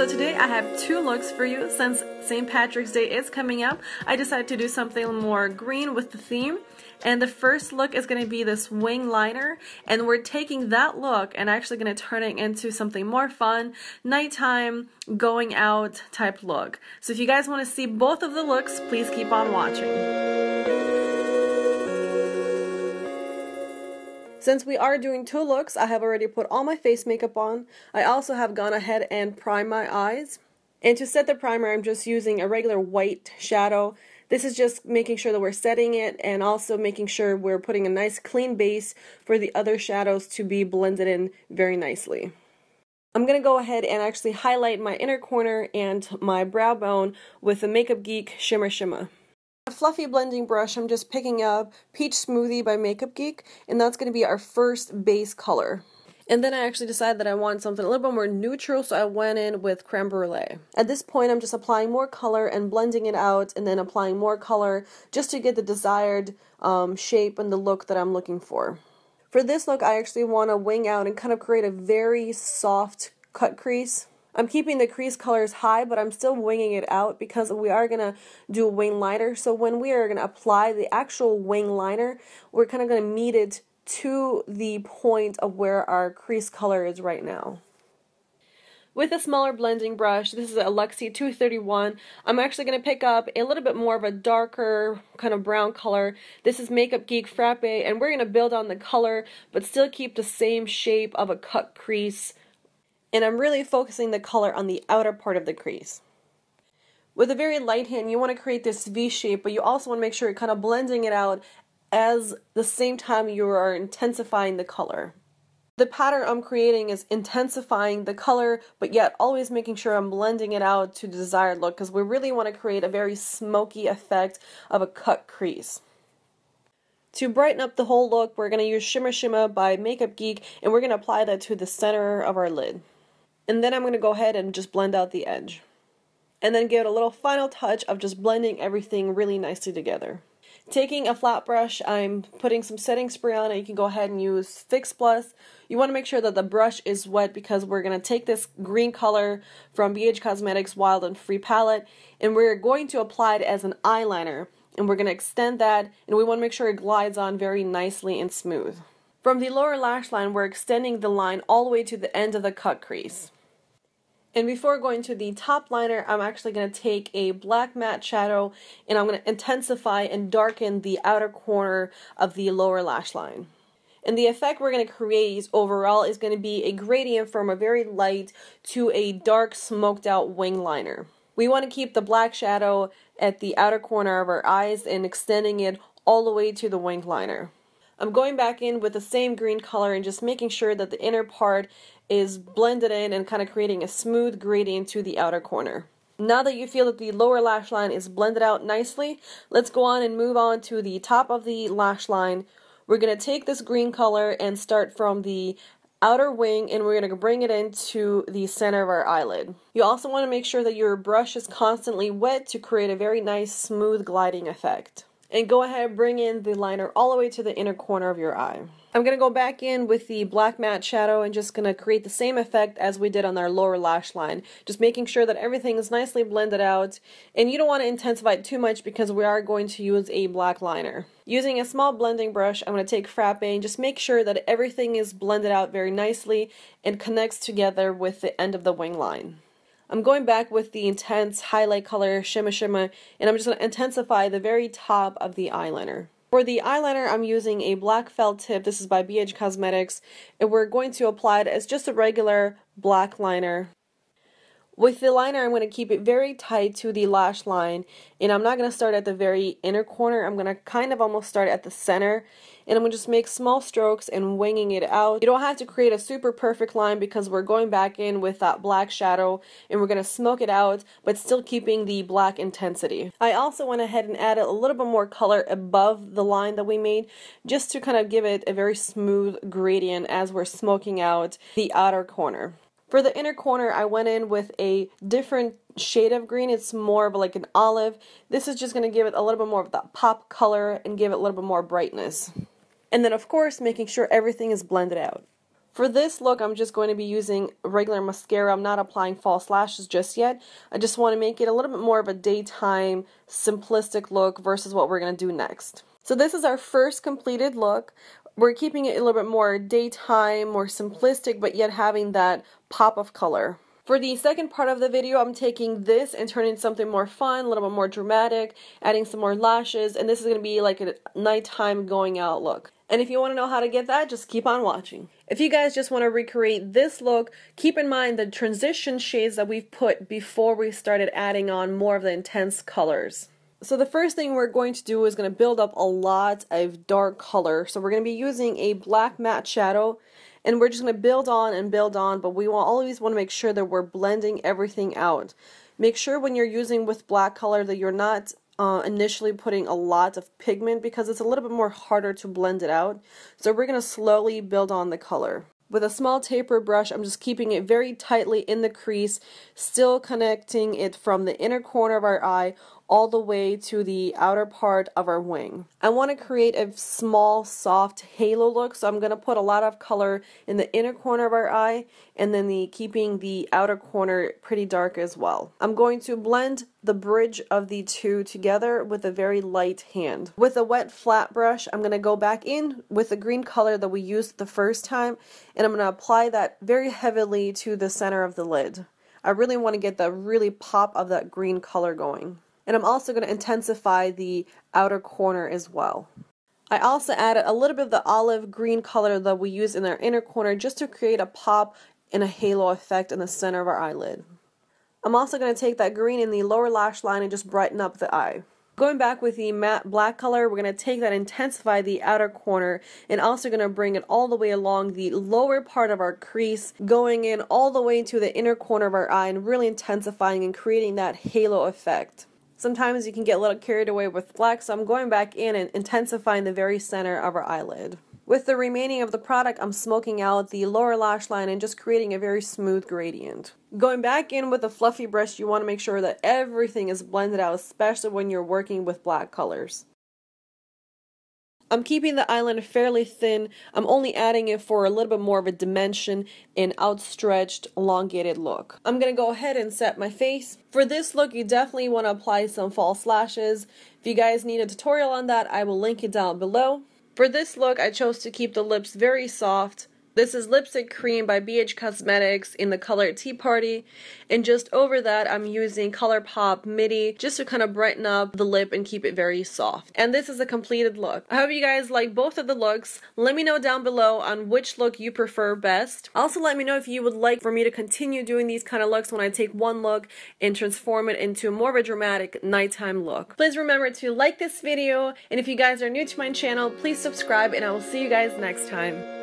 So today I have two looks for you. Since St. Patrick's Day is coming up, I decided to do something more green with the theme. And the first look is going to be this wing liner, and we're taking that look and actually going to turn it into something more fun, nighttime, going out type look. So if you guys want to see both of the looks, please keep on watching. Since we are doing two looks, I have already put all my face makeup on. I also have gone ahead and primed my eyes. And to set the primer, I'm just using a regular white shadow. This is just making sure that we're setting it and also making sure we're putting a nice clean base for the other shadows to be blended in very nicely. I'm going to go ahead and actually highlight my inner corner and my brow bone with the Makeup Geek Shimmer Shimmer. A fluffy blending brush, I'm just picking up Peach Smoothie by Makeup Geek, and that's going to be our first base color. And then I actually decided that I wanted something a little bit more neutral, so I went in with Creme Brulee. At this point, I'm just applying more color and blending it out, and then applying more color just to get the desired shape and the look that I'm looking for. For this look, I actually want to wing out and kind of create a very soft cut crease. I'm keeping the crease colors high, but I'm still winging it out because we are going to do a wing liner. So when we are going to apply the actual wing liner, we're kind of going to meet it to the point of where our crease color is right now. With a smaller blending brush, this is a Luxie 231, I'm actually going to pick up a little bit more of a darker kind of brown color. This is Makeup Geek Frappe, and we're going to build on the color, but still keep the same shape of a cut crease. And I'm really focusing the color on the outer part of the crease. With a very light hand, you want to create this V shape, but you also want to make sure you're kind of blending it out as the same time you are intensifying the color. The pattern I'm creating is intensifying the color, but yet always making sure I'm blending it out to the desired look, because we really want to create a very smoky effect of a cut crease. To brighten up the whole look, we're going to use Shimmer Shimmer by Makeup Geek, and we're going to apply that to the center of our lid. And then I'm going to go ahead and just blend out the edge. And then give it a little final touch of just blending everything really nicely together. Taking a flat brush, I'm putting some setting spray on it. You can go ahead and use Fix Plus. You want to make sure that the brush is wet because we're going to take this green color from BH Cosmetics Wild and Free palette, and we're going to apply it as an eyeliner. And we're going to extend that, and we want to make sure it glides on very nicely and smooth. From the lower lash line, we're extending the line all the way to the end of the cut crease. And before going to the top liner, I'm actually going to take a black matte shadow and I'm going to intensify and darken the outer corner of the lower lash line. And the effect we're going to create overall is going to be a gradient from a very light to a dark smoked out wing liner. We want to keep the black shadow at the outer corner of our eyes and extending it all the way to the wing liner. I'm going back in with the same green color and just making sure that the inner part is blended in and kind of creating a smooth gradient to the outer corner. Now that you feel that the lower lash line is blended out nicely, let's go on and move on to the top of the lash line. We're going to take this green color and start from the outer wing, and we're going to bring it into the center of our eyelid. You also want to make sure that your brush is constantly wet to create a very nice smooth gliding effect. And go ahead and bring in the liner all the way to the inner corner of your eye. I'm going to go back in with the black matte shadow and just going to create the same effect as we did on our lower lash line. Just making sure that everything is nicely blended out. And you don't want to intensify it too much because we are going to use a black liner. Using a small blending brush, I'm going to take Frappe and just make sure that everything is blended out very nicely and connects together with the end of the wing line. I'm going back with the intense highlight color Shimmer Shimmer, and I'm just going to intensify the very top of the eyeliner. For the eyeliner, I'm using a black felt tip. This is by BH Cosmetics, and we're going to apply it as just a regular black liner. With the liner, I'm going to keep it very tight to the lash line, and I'm not going to start at the very inner corner. I'm going to kind of almost start at the center, and I'm going to just make small strokes and winging it out. You don't have to create a super perfect line because we're going back in with that black shadow, and we're going to smoke it out, but still keeping the black intensity. I also went ahead and added a little bit more color above the line that we made, just to kind of give it a very smooth gradient as we're smoking out the outer corner. For the inner corner, I went in with a different shade of green. It's more of like an olive. This is just going to give it a little bit more of that pop color and give it a little bit more brightness. And then, of course, making sure everything is blended out. For this look, I'm just going to be using regular mascara. I'm not applying false lashes just yet. I just want to make it a little bit more of a daytime, simplistic look versus what we're going to do next. So this is our first completed look. We're keeping it a little bit more daytime, more simplistic, but yet having that pop of color. For the second part of the video, I'm taking this and turning something more fun, a little bit more dramatic, adding some more lashes, and this is going to be like a nighttime going out look. And if you want to know how to get that, just keep on watching. If you guys just want to recreate this look, keep in mind the transition shades that we've put before we started adding on more of the intense colors. So the first thing we're going to do is going to build up a lot of dark color. So we're going to be using a black matte shadow, and we're just going to build on, but we will always want to make sure that we're blending everything out. Make sure when you're using with black color that you're not initially putting a lot of pigment, because it's a little bit more harder to blend it out. So we're going to slowly build on the color. With a small taper brush, I'm just keeping it very tightly in the crease, still connecting it from the inner corner of our eye all the way to the outer part of our wing. I want to create a small, soft halo look, so I'm going to put a lot of color in the inner corner of our eye, and then keeping the outer corner pretty dark as well. I'm going to blend the bridge of the two together with a very light hand. With a wet flat brush, I'm going to go back in with the green color that we used the first time, and I'm going to apply that very heavily to the center of the lid. I really want to get that really pop of that green color going. And I'm also going to intensify the outer corner as well. I also added a little bit of the olive green color that we use in our inner corner just to create a pop and a halo effect in the center of our eyelid. I'm also going to take that green in the lower lash line and just brighten up the eye. Going back with the matte black color, we're going to take that and intensify the outer corner, and also going to bring it all the way along the lower part of our crease, going in all the way to the inner corner of our eye and really intensifying and creating that halo effect. Sometimes you can get a little carried away with black, so I'm going back in and intensifying the very center of our eyelid. With the remaining of the product, I'm smoking out the lower lash line and just creating a very smooth gradient. Going back in with a fluffy brush, you want to make sure that everything is blended out, especially when you're working with black colors. I'm keeping the eyeliner fairly thin. I'm only adding it for a little bit more of a dimension and outstretched, elongated look. I'm going to go ahead and set my face. For this look, you definitely want to apply some false lashes. If you guys need a tutorial on that, I will link it down below. For this look, I chose to keep the lips very soft. This is Lipstick Cream by BH Cosmetics in the color Tea Party, and just over that I'm using ColourPop Midi just to kind of brighten up the lip and keep it very soft. And this is a completed look. I hope you guys like both of the looks. Let me know down below on which look you prefer best. Also let me know if you would like for me to continue doing these kind of looks when I take one look and transform it into more of a dramatic nighttime look. Please remember to like this video, and if you guys are new to my channel, please subscribe, and I will see you guys next time.